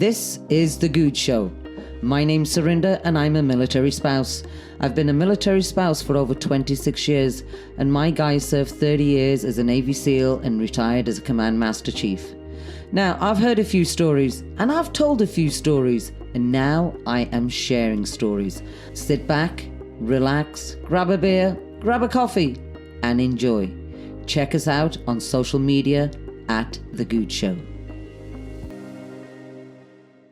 This is The Good Show. My name's Surinder and I'm a military spouse. I've been a military spouse for over 26 years and my guy served 30 years as a Navy SEAL and retired as a Command Master Chief. Now, I've heard a few stories and I've told a few stories and now I am sharing stories. Sit back, relax, grab a beer, grab a coffee and enjoy. Check us out on social media at The Good Show.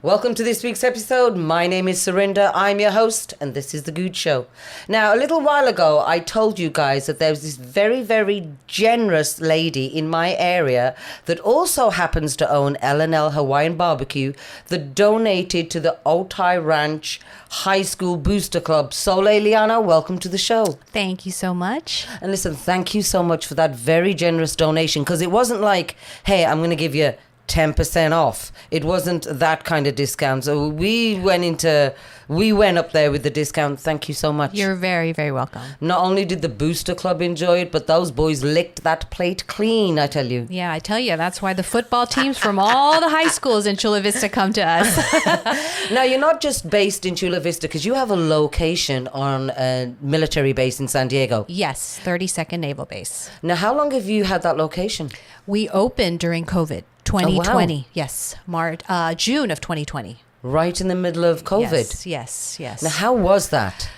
Welcome to this week's episode. My name is Surinder. I'm your host, and this is The Good Show. Now, a little while ago, I told you guys that there was this very, very generous lady in my area that also happens to own L L Hawaiian BBQ that donated to the Otay Ranch High School Booster Club. So, Leiliana, welcome to the show. Thank you so much. And listen, thank you so much for that very generous donation, because it wasn't like, hey, I'm going to give you 10% off. It wasn't that kind of discount. So we went up there with the discount. Thank you so much. You're very, very welcome. Not only did the Booster Club enjoy it, but those boys licked that plate clean, I tell you. Yeah, I tell you, that's why the football teams from all the high schools in Chula Vista come to us. Now, you're not just based in Chula Vista, because you have a location on a military base in San Diego. Yes, 32nd Naval Base. Now, how long have you had that location? We opened during COVID. 2020, oh, wow. Yes, June of 2020. Right in the middle of COVID. Yes. Now, how was that?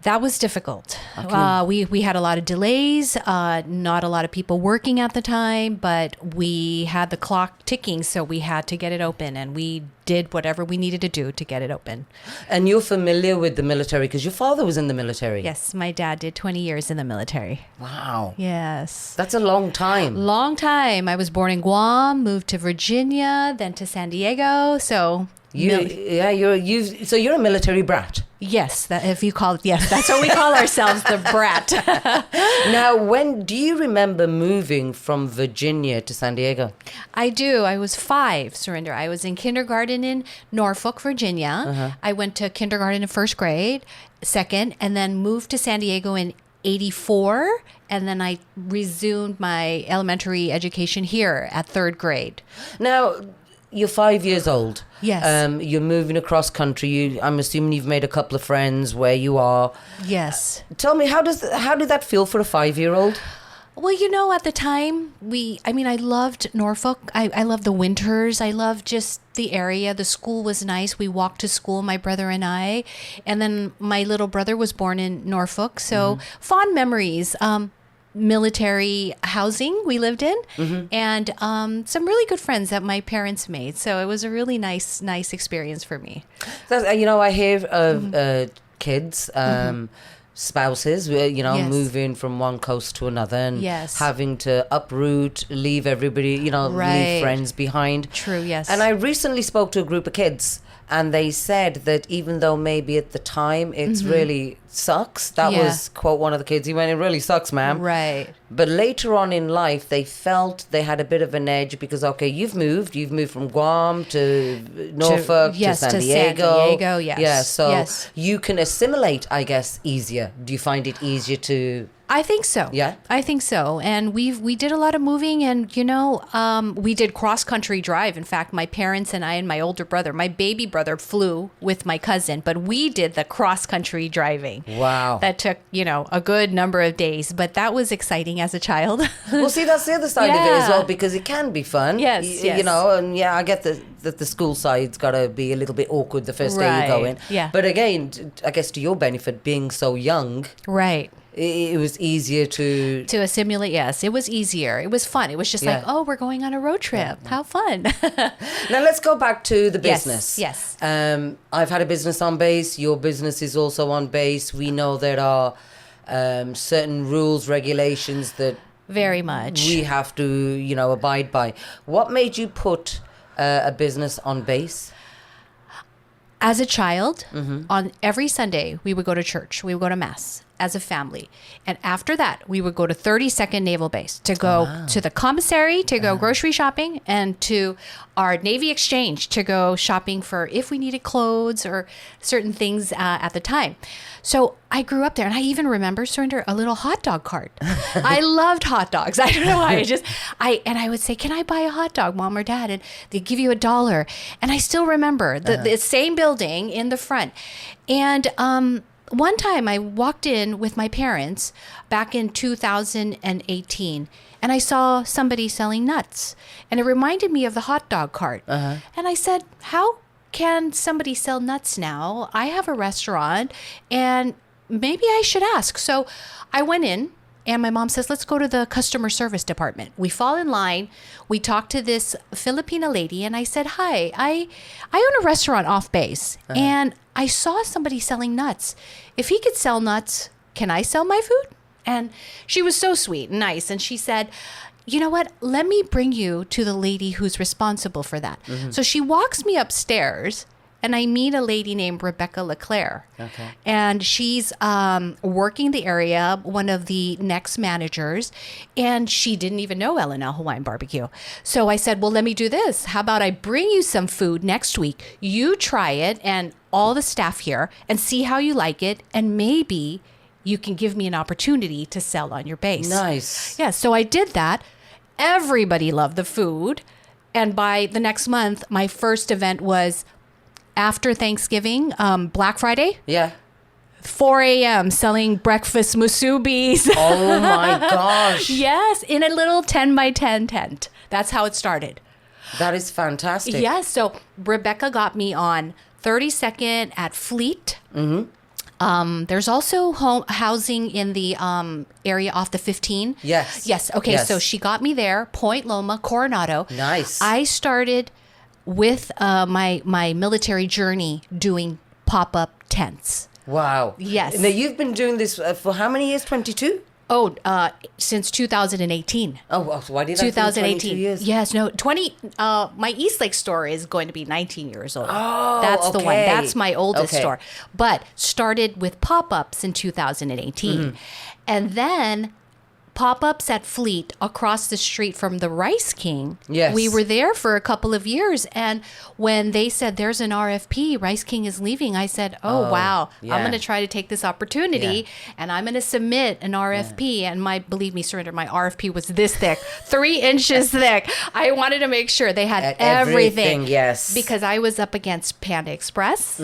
That was difficult. We had a lot of delays, not a lot of people working at the time, but we had the clock ticking, so we had to get it open, and we did whatever we needed to do to get it open. And you're familiar with the military because your father was in the military. Yes, my dad did 20 years in the military. Wow. Yes. That's a long time. Long time. I was born in Guam, moved to Virginia, then to San Diego, so... You're a military brat. Yes, that's what we call ourselves, the brat. Now, when do you remember moving from Virginia to San Diego? I do. I was 5, Surinder. I was in kindergarten in Norfolk, Virginia. Uh-huh. I went to kindergarten in first grade, second, and then moved to San Diego in 84. And then I resumed my elementary education here at third grade. Now, you're 5 years old. Yes. You're moving across country. I'm assuming you've made a couple of friends where you are. Yes. Tell me, how did that feel for a 5-year-old? Well, at the time, I loved Norfolk. I loved the winters. I loved just the area. The school was nice. We walked to school, my brother and I. And then my little brother was born in Norfolk. So fond memories. Military housing we lived in, and some really good friends that my parents made. So it was a really nice experience for me. I hear of kids, spouses, yes. moving from one coast to another and yes. having to uproot, leave everybody, right. leave friends behind. True, yes. And I recently spoke to a group of kids, and they said that even though maybe at the time it's really sucks, that was, quote, one of the kids, he went, it really sucks, ma'am. Right. But later on in life, they felt they had a bit of an edge because, okay, you've moved from Guam to Norfolk to San Diego. Yes. Yeah, so you can assimilate, I guess, easier. Do you find it easier to... I think so. Yeah? I think so. And we did a lot of moving and, we did cross-country drive. In fact, my parents and I and my older brother, my baby brother flew with my cousin, but we did the cross-country driving. Wow. That took, a good number of days, but that was exciting as a child. Well, see, that's the other side of it as well, because it can be fun. Yes. And I get that the school side's got to be a little bit awkward the first day you go in. Yeah. But again, I guess to your benefit, being so young. Right. It was easier to assimilate. Yes, it was easier. It was fun. It was just like, oh, we're going on a road trip. Yeah. How fun. Now let's go back to the business. Yes. I've had a business on base. Your business is also on base. We know there are certain rules, regulations that very much we have to, abide by. What made you put a business on base? As a child, on every Sunday, we would go to church. We would go to Mass. as a family. And after that, we would go to 32nd Naval Base to go to the commissary, to go grocery shopping, and to our Navy Exchange to go shopping for if we needed clothes or certain things at the time. So I grew up there, and I even remember, Surinder, a little hot dog cart. I loved hot dogs. I don't know why. I would say, "Can I buy a hot dog, Mom or Dad?" And they'd give you $1. And I still remember the same building in the front. And one time I walked in with my parents back in 2018, and I saw somebody selling nuts, and it reminded me of the hot dog cart. And I said, "How can somebody sell nuts now? I have a restaurant, and maybe I should ask." So I went in, and my mom says, "Let's go to the customer service department." We fall in line. We talk to this Filipina lady, and I said, "Hi, I own a restaurant off base, and I saw somebody selling nuts. If he could sell nuts, can I sell my food?" And she was so sweet and nice, and she said, "You know what? Let me bring you to the lady who's responsible for that." So she walks me upstairs, and I meet a lady named Rebecca LeClaire. Okay. And she's working the area, one of the next managers, and she didn't even know L L Hawaiian BBQ. So I said, "Well, let me do this. How about I bring you some food next week? You try it and all the staff here and see how you like it, and maybe you can give me an opportunity to sell on your base." Nice. Yeah, so I did that. Everybody loved the food. And by the next month, my first event was after Thanksgiving, Black Friday, Yeah. 4 a.m. selling breakfast musubis. Oh my gosh. Yes, in a little 10 by 10 tent. That's how it started. That is fantastic. Yes, so Rebecca got me on 32nd at Fleet. There's also housing in the area off the 15. Yes. Yes. Okay. Yes. So she got me there. Point Loma, Coronado. Nice. I started with my military journey doing pop-up tents. Wow. Yes. Now, you've been doing this for how many years? 22? Oh, since 2018. Oh, well, so why did I think 22 years? Yes, no, 20. My Eastlake store is going to be 19 years old. Oh, that's the one. okay. That's my oldest Okay. store. But started with pop-ups in 2018. And then pop-ups at Fleet across the street from the Rice King. Yes. We were there for a couple of years. And when they said there's an RFP, Rice King is leaving, I said, oh wow, yeah. I'm going to try to take this opportunity and I'm going to submit an RFP. And believe me, Surinder, my RFP was this thick, 3 inches thick. I wanted to make sure they had everything. Yes. Because I was up against Panda Express.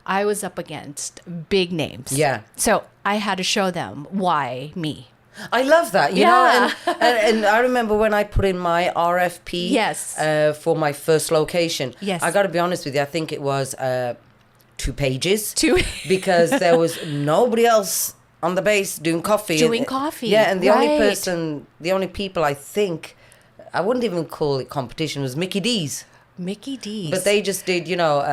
I was up against big names. Yeah. So I had to show them why me. I love that, you Yeah. know, and I remember when I put in my RFP Yes. For my first location. Yes. I got to be honest with you, I think it was 2 pages. 2 because there was nobody else on the base doing coffee. Doing coffee, Yeah, and the right. the only people I think, I wouldn't even call it competition, was Mickey D's. Mickey D's. But they just did, you know.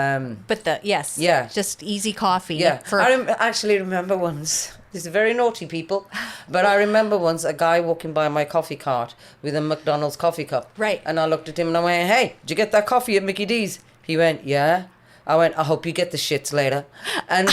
Yes. Yeah. Just easy coffee. Yeah, For, I actually remember once. These are very naughty people, but I remember once a guy walking by my coffee cart with a McDonald's coffee cup. Right. And I looked at him and I went, "Hey, did you get that coffee at Mickey D's?" He went, "Yeah." I went, "I hope you get the shits later." And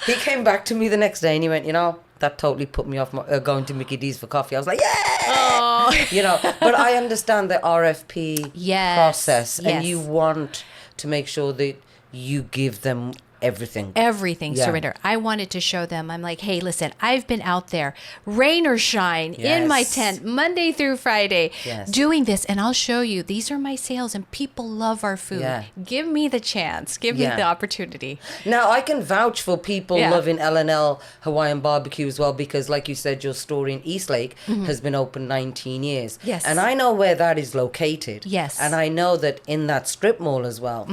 he came back to me the next day and he went, "You know, that totally put me off going to Mickey D's for coffee." I was like, "Yeah!" Oh. You know, but I understand the RFP Yes, process yes. and you want to make sure that you give them everything. Everything, Yeah. Surinder. I wanted to show them. I'm like, hey, listen, I've been out there, rain or shine, in my Yes. tent, Monday through Friday, Yes. doing this. And I'll show you, these are my sales and people love our food. Yeah. Give me the chance. Give me Yeah. the opportunity. Now, I can vouch for people Yeah. loving L Hawaiian BBQ as well because, like you said, your store in Eastlake has been open 19 years. Yes. And I know where that is located. Yes. And I know that in that strip mall as well,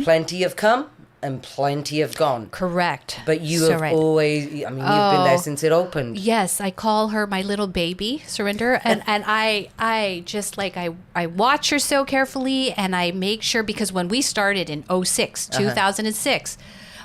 plenty have come and plenty have gone. Correct. But you So have right. always, I mean, you've been there Oh. since it opened. Yes, I call her my little baby, Surinder, and I just like I watch her so carefully, and I make sure because when we started in 2006,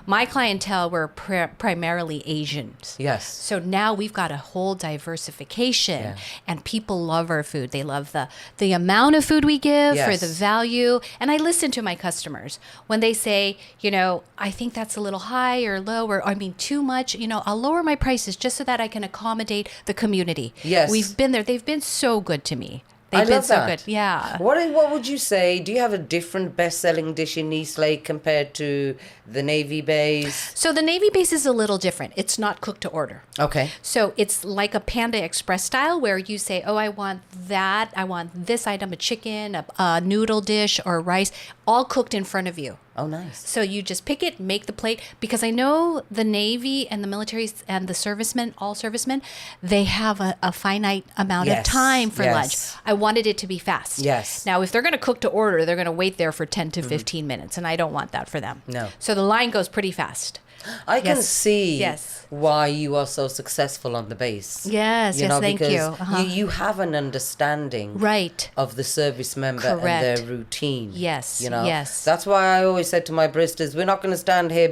my clientele were primarily Asians. Yes. So now we've got a whole diversification, and people love our food. They love the amount of food we give for the value. And I listen to my customers when they say, I think that's a little high or low, or I mean too much. I'll lower my prices just so that I can accommodate the community. Yes. We've been there. They've been so good to me. They've I been love so that. good. Yeah. What would you say? Do you have a different best-selling dish in East Lake compared to the Navy base? So the Navy base is a little different. It's not cooked to order. Okay. So it's like a Panda Express style where you say, I want that. I want this item, a chicken, a noodle dish, or rice, all cooked in front of you. Oh, nice. So you just pick it, make the plate, because I know the Navy and the military and the servicemen, all servicemen, they have a finite amount of time for lunch. I wanted it to be fast. Yes. Now, if they're going to cook to order, they're going to wait there for 10 to 15 minutes, and I don't want that for them. No. So the line goes pretty fast. I can see Yes. why you are so successful on the base. Yes, thank because you. You have an understanding Right. of the service member and Correct. their routine. Yes, Yes. That's why I always said to my baristas, we're not going to stand here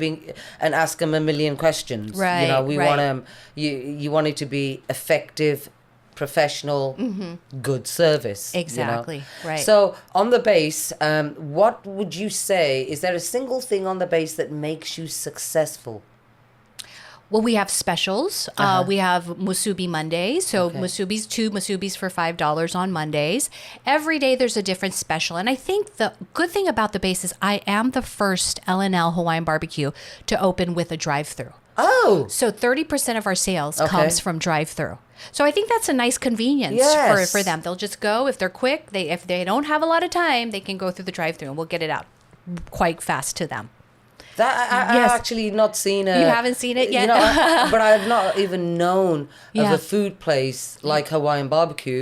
and ask them a million questions. Right, We want them. You want it to be effective, professional, good service. Exactly, right. So on the base, what would you say, is there a single thing on the base that makes you successful? Well, we have specials. We have musubi Mondays. So musubis, 2 musubis for $5 on Mondays. Every day there's a different special. And I think the good thing about the base is I am the first L L Hawaiian BBQ to open with a drive-thru. Oh! So 30% of our sales comes from drive-thru. So I think that's a nice convenience Yes. for them. They'll just go, if they're quick, if they don't have a lot of time, they can go through the drive-thru and we'll get it out quite fast to them. I've actually not seen a... You haven't seen it yet? But I've not even known of Yeah. a food place like Hawaiian Barbecue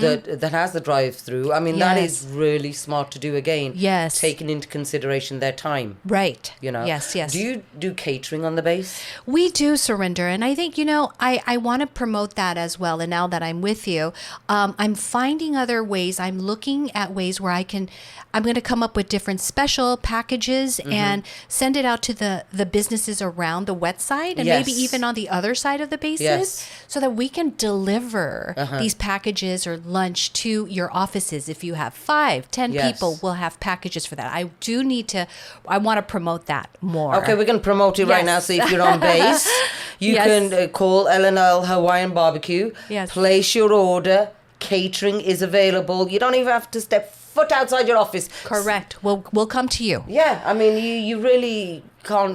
that has the drive-thru. I mean, that is really smart to do again. Yes. Taking into consideration their time. Right. Yes. Yes. Do you do catering on the base? We do, Surrender. And I think, I want to promote that as well. And now that I'm with you, I'm finding other ways. I'm looking at ways where I'm going to come up with different special packages and send it out to the businesses around the wet side and maybe even on the other side of the bases so that we can deliver these packages or lunch to your offices. If you have 5, 10 people, we'll have packages for that. I want to promote that more. Okay, we're going to promote it right now. So if you're on base, you can call L L Hawaiian Barbecue, place your order. Catering is available. You don't even have to step foot outside your office. Correct. We'll come to you. Yeah, I mean, you really can't,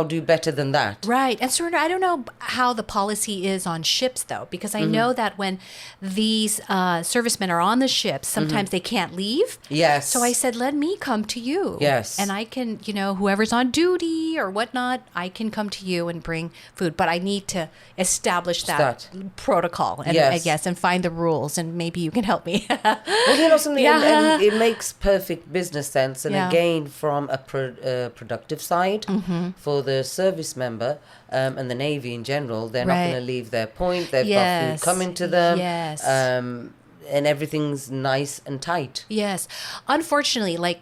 do better than that. Right. And Surrender, I don't know how the policy is on ships, though, because I know that when these servicemen are on the ships, sometimes they can't leave. Yes. So I said, let me come to you. Yes. And I can, whoever's on duty or whatnot, I can come to you and bring food. But I need to establish that protocol, and I guess, and find the rules, and maybe you can help me. Well, something, and it makes perfect business sense. And again, from a productive side, for the service member and the Navy in general, they're not going to leave their point. They've got food coming to them. Yes. And everything's nice and tight. Yes. Unfortunately, like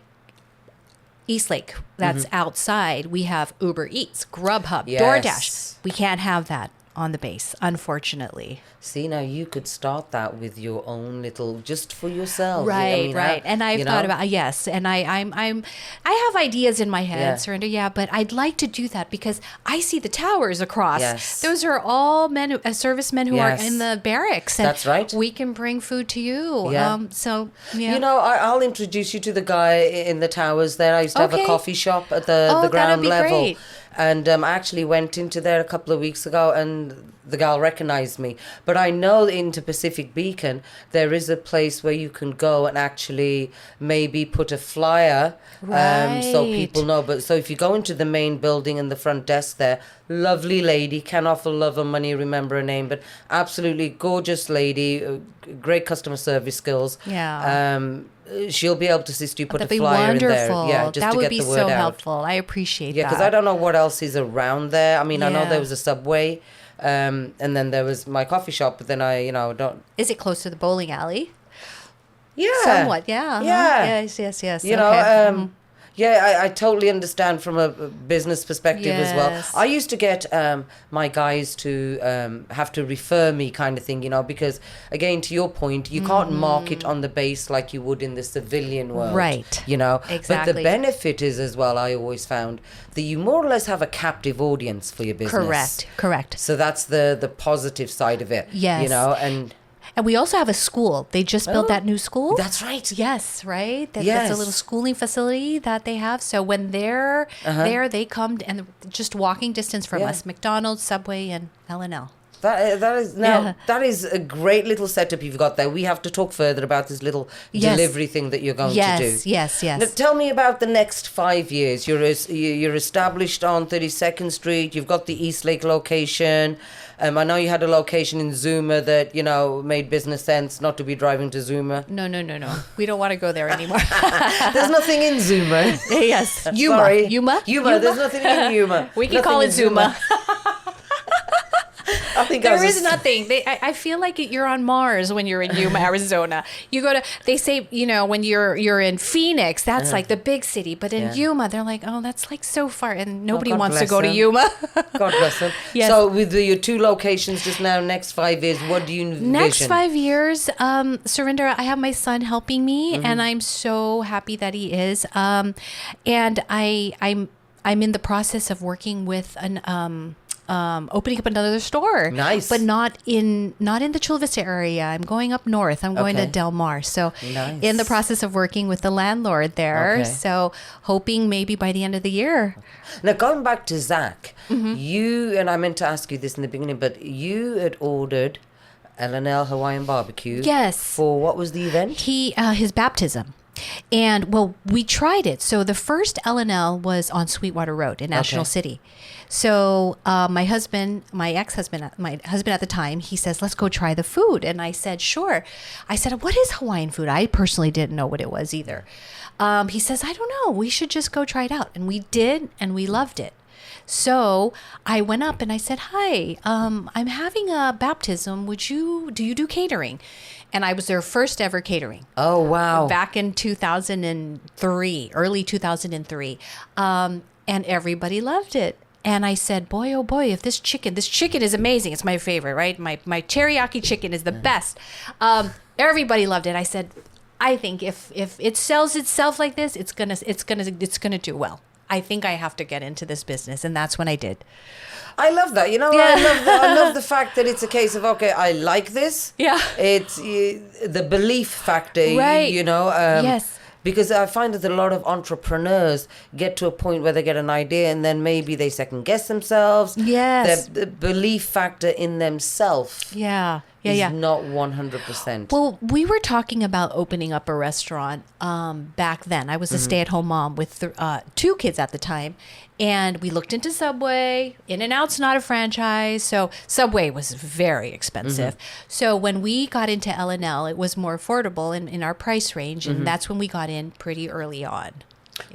East Lake, that's outside, we have Uber Eats, Grubhub, DoorDash. We can't have that on the base, unfortunately. See, now you could start that with your own little, just for yourself. Right, right. And I've thought about, and I have ideas in my head, Surrender, but I'd like to do that because I see the towers across. Yes. Those are all servicemen who are in the barracks. And that's right. We can bring food to you. Yeah. I'll introduce you to the guy in the towers there. I used to have a coffee shop at the ground level. Great. And I actually went into there a couple of weeks ago and the gal recognized me. But I know into Pacific Beacon, there is a place where you can go and actually maybe put a flyer so people know. But so if you go into the main building and the front desk there, lovely lady, can offer love and money, remember her name, but absolutely gorgeous lady, great customer service skills. Yeah. She'll be able to assist you, put That'd a flyer in there. Wonderful. Yeah, just that to would get be the word so out. helpful. I appreciate that. Yeah, because I don't know what else is around there. I mean, I know there was a Subway, and then there was my coffee shop, but then I don't... Is it close to the bowling alley? Yeah. Somewhat, yeah. Yeah. Yes. Yeah, I totally understand from a business perspective as well. Yes. I used to get my guys to have to refer me kind of thing, because, again, to your point, you can't market on the base like you would in the civilian world. Right. But Exactly. the benefit is, as well, I always found, that you more or less have a captive audience for your business. Correct. So that's the positive side of it. Yes. And we also have a school. They just built that new school. That's right. Yes, right? That's Yes. a little schooling facility that they have. So when they're there, they come and just walking distance from us. McDonald's, Subway, and L. That is a great little setup you've got there. We have to talk further about this little delivery thing that you're going to do. Yes. Now, tell me about the next 5 years. You're established on 32nd Street. You've got the Eastlake location. I know you had a location in Zuma that, made business sense not to be driving to Zuma. No. We don't want to go there anymore. There's nothing in Zuma. Yes. Yuma. Sorry. Yuma? There's nothing in Yuma. We can Nothing call in it Zuma. I think There is nothing. I feel like you're on Mars when you're in Yuma, Arizona. You go to, they say, when you're in Phoenix, that's like the big city. But in Yuma, they're like, oh, that's like so far. And nobody God wants to bless go to them. Yuma. God bless them. Yes. So with your two locations just now, next 5 years, what do you envision? Next 5 years, Surinder, I have my son helping me, and I'm so happy that he is. And I'm in the process of working with an opening up another store. Nice. But not in the Chula Vista area. I'm going up north. I'm going to Del Mar. So Nice. in the process of working with the landlord there. Okay. So hoping maybe by the end of the year. Now, going back to Zach, you, and I meant to ask you this in the beginning, but you had ordered L Hawaiian BBQ. Yes. For what was the event? His baptism. And we tried it. So the first L was on Sweetwater Road in National City. So my husband at the time, he says, let's go try the food. And I said, sure. I said, what is Hawaiian food? I personally didn't know what it was either. He says, I don't know. We should just go try it out. And we did, and we loved it. So I went up and I said, hi, I'm having a baptism. Do you do catering? And I was their first ever catering. Oh, wow. Back in 2003, early 2003. And everybody loved it. And I said, boy, oh boy, if this chicken is amazing. It's my favorite, right? My teriyaki chicken is the best. Everybody loved it. I said, I think if it sells itself like this, it's gonna do well. I think I have to get into this business. And that's when I did. I love that. I love the fact that it's a case of, okay, I like this. Yeah. It's the belief factor, Right. Yes. Because I find that a lot of entrepreneurs get to a point where they get an idea and then maybe they second guess themselves. Yes. The belief factor in themselves Yeah. is not 100%. Well, we were talking about opening up a restaurant back then. I was a stay-at-home mom with 2 kids at the time. And we looked into Subway. In-N-Out's not a franchise, so Subway was very expensive. So when we got into L&L, it was more affordable in our price range, and that's when we got in pretty early on.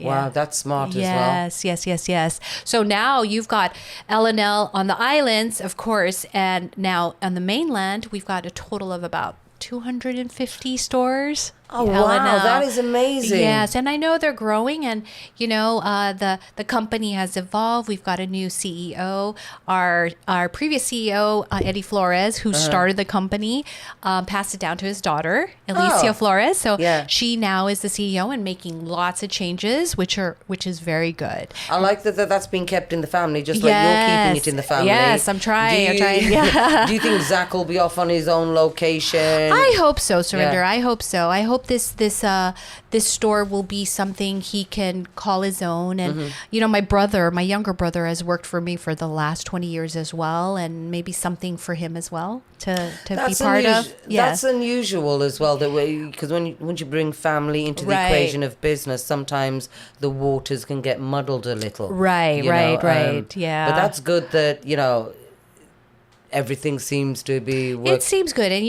Wow, that's smart as well. Yes. So now you've got L&L on the islands, of course, and now on the mainland, we've got a total of about 250 stores. Oh, wow, that is amazing. Yes, and I know they're growing, and the company has evolved. We've got a new CEO. Our previous CEO, Eddie Flores, who started the company, passed it down to his daughter, Alicia Flores. So she now is the CEO and making lots of changes, which is very good. I like that that's being kept in the family, just like you're keeping it in the family. Yes, I'm trying. Do you think Zach will be off on his own location? I hope so, Surinder. Yeah. I hope so. I hope this store will be something he can call his own. And my younger brother, has worked for me for the last 20 years as well, and maybe something for him as well to be part of. That's unusual as well, because once you bring family into the equation of business, sometimes the waters can get muddled a little. Right. Yeah. But that's good that everything seems to be working. It seems good. And,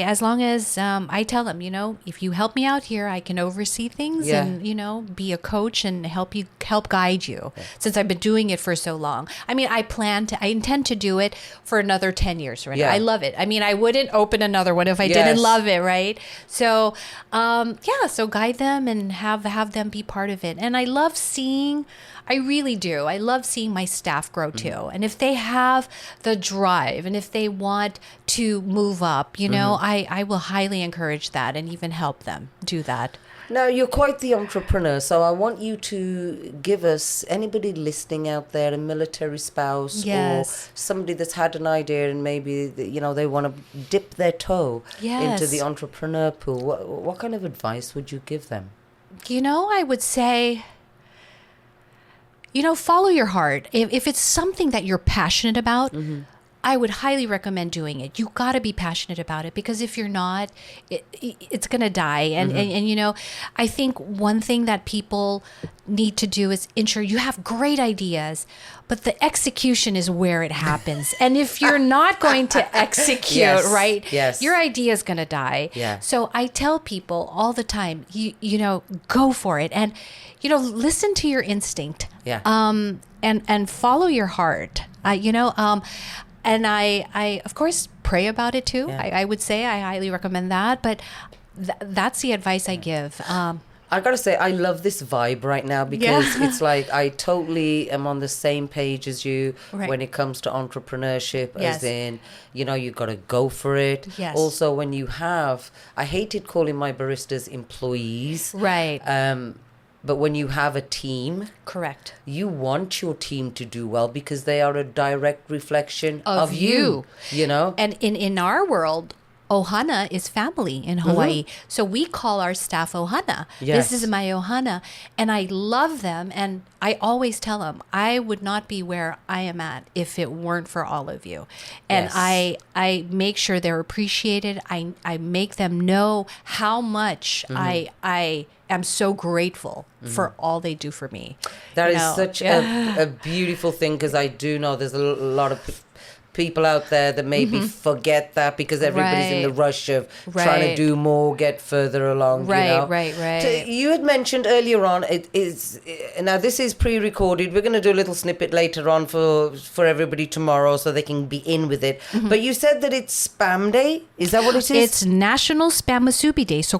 as long as I tell them, if you help me out here, I can oversee things and, be a coach and help guide you since I've been doing it for so long. I mean, I intend to do it for another 10 years. Right? I love it. I mean, I wouldn't open another one if I didn't love it. Right. So, so guide them and have them be part of it. And I really do. I love seeing my staff grow too. And if they have the drive and if they want to move up, I will highly encourage that and even help them do that. Now, you're quite the entrepreneur, so I want you to give us, anybody listening out there, a military spouse or somebody that's had an idea and maybe, they want to dip their toe into the entrepreneur pool. What kind of advice would you give them? I would say, follow your heart. If it's something that you're passionate about, I would highly recommend doing it. You got to be passionate about it because if you're not, it's going to die. And I think one thing that people need to do is ensure you have great ideas, but the execution is where it happens. And if you're not going to execute, your idea is going to die. Yeah. So I tell people all the time, go for it. And, listen to your instinct. Yeah. And follow your heart. And I of course pray about it too. Yeah. I would say I highly recommend that, but that's the advice I give. I gotta say, I love this vibe right now because it's like I totally am on the same page as you when it comes to entrepreneurship, as in, you gotta go for it. Yes. Also, when you have, I hated calling my baristas employees. Right. But when you have a team, correct, you want your team to do well because they are a direct reflection of you. And in our world, ohana is family in Hawaii. So we call our staff ohana. Yes. This is my ohana. And I love them. And I always tell them, I would not be where I am at if it weren't for all of you. And I make sure they're appreciated. I make them know how much I am so grateful for all they do for me. That is such a beautiful thing because I do know there's a lot of people out there that maybe forget that because everybody's in the rush of trying to do more, get further along. Right. So you had mentioned earlier on, now this is pre-recorded. We're going to do a little snippet later on for everybody tomorrow so they can be in with it. But you said that it's Spam Day. Is that what it is? It's National Spam Musubi Day. So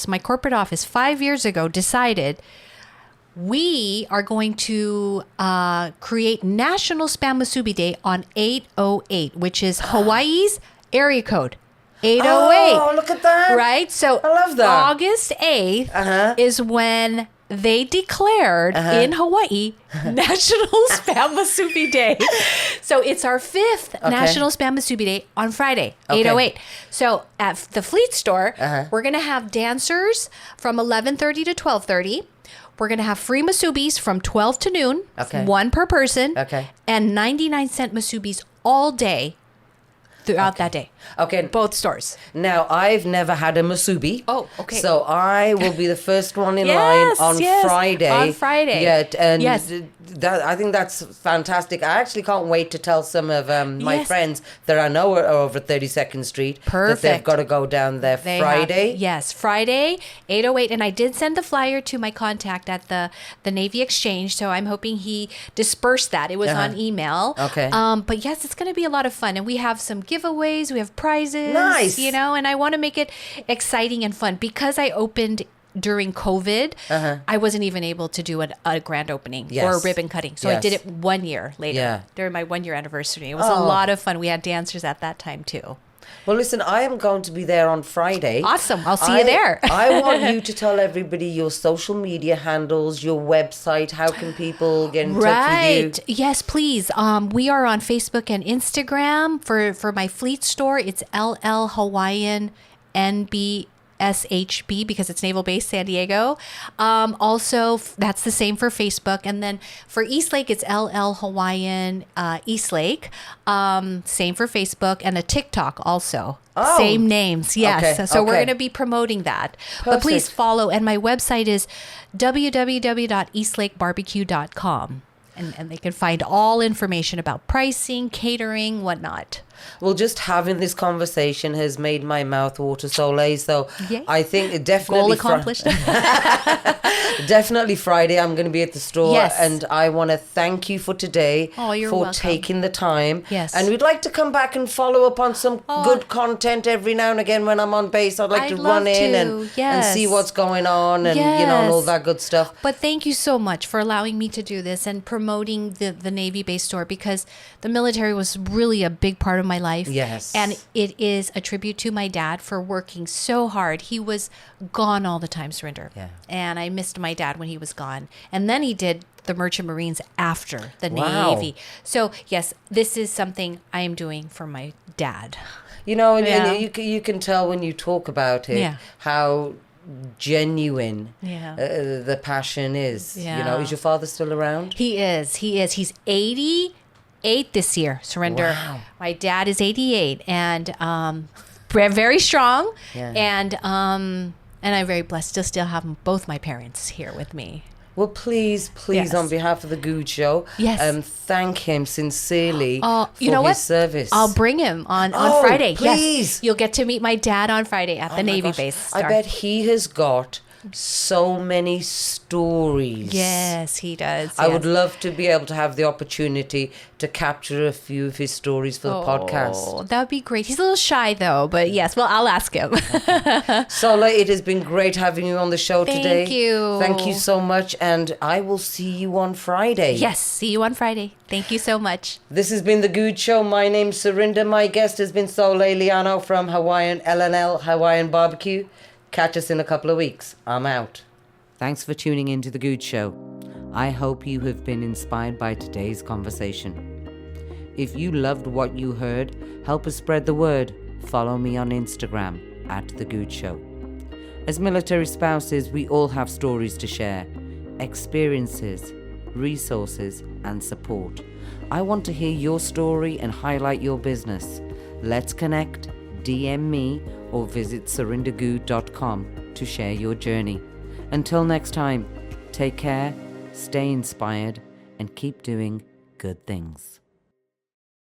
my corporate office 5 years ago decided we are going to create National Spam Musubi Day on 8/08, which is Hawaii's area code. 8/08. Oh, look at that. Right? So I love that. August 8th is when they declared in Hawaii National Spam Musubi Day. So it's our 5th National Spam Musubi Day on Friday, 8/08. So at the Fleet Store, we're going to have dancers from 11:30 to 12:30. We're going to have free musubis from 12 to noon, one per person, and 99-cent musubis all day throughout that day. Okay. Both stores. Now, I've never had a musubi. Oh, okay. So I will be the first one in line on Friday. On Friday. I think that's fantastic. I actually can't wait to tell some of my friends that I know are over 32nd Street that they've got to go down there Friday. Friday, 8/08. And I did send the flyer to my contact at the Navy Exchange, so I'm hoping he dispersed that. It was on email. Okay. But yes, it's going to be a lot of fun. And we have some giveaways. We have prizes. Nice. And I want to make it exciting and fun. Because I opened during COVID, I wasn't even able to do a grand opening or a ribbon cutting. So I did it 1 year later during my 1 year anniversary. It was a lot of fun. We had dancers at that time too. Well, listen, I am going to be there on Friday. Awesome. I'll see you there. I want you to tell everybody your social media handles, your website. How can people get in touch with you? Yes, please. We are on Facebook and Instagram. For my Fleet Store, it's LL Hawaiian SHB because it's Naval Base San Diego. Also, that's the same for Facebook. And then for Eastlake, it's LL Hawaiian Eastlake. Same for Facebook and a TikTok also. Oh. Same names, yes. Okay. So we're going to be promoting that. Perfect. But please follow. And my website is www.eastlakebarbecue.com. And they can find all information about pricing, catering, whatnot. Well, just having this conversation has made my mouth water, Soleil. So Yay. I think it definitely... Goal accomplished. Definitely Friday, I'm going to be at the store. Yes. And I want to thank you for today. Oh, you're for welcome. taking the time. Yes. And we'd like to come back and follow up on some good content every now and again when I'm on base. I'd like I'd to love run in to. and Yes. see what's going on and, and all Yes. that good stuff. But thank you so much for allowing me to do this and promoting the Navy base store, because the military was really a big part of my life. Yes. And it is a tribute to my dad for working so hard. He was gone all the time, Surinder. Yeah. And I missed my dad when he was gone. And then he did the Merchant Marines after the Wow. Navy. So, yes, this is something I am doing for my dad. You know, and Yeah. you can tell when you talk about it Yeah. how genuine Yeah. the passion is. You know, Yeah. is your father still around? He is. He's 88 this year, Surinder. Wow. My dad is 88 and very strong. Yeah. And I'm very blessed to still have both my parents here with me. Well, please, Yes. on behalf of the Good Show, Yes. Thank him sincerely You for know his what? service. I'll bring him on Oh, Friday. please. Yes. You'll get to meet my dad on Friday at the Oh my Navy gosh. base. I bet he has got so many stories. Yes, he does. I would yes. love to be able to have the opportunity to capture a few of his stories for the podcast. Oh, that would be great. He's a little shy though, but yes, well, I'll ask him. Sola, it has been great having you on the show today. Thank you. Thank you so much, and I will see you on Friday. Yes, see you on Friday. Thank you so much. This has been The Good Show. My name's Surinder. My guest has been Soleil Liano from L Hawaiian BBQ. Catch us in a couple of weeks. I'm out. Thanks for tuning in to The Good Show. I hope you have been inspired by today's conversation. If you loved what you heard, help us spread the word. Follow me on Instagram @The Good Show. As military spouses, we all have stories to share, experiences, resources, and support. I want to hear your story and highlight your business. Let's connect, DM me, or visit surindergood.com to share your journey. Until next time, take care, stay inspired, and keep doing good things.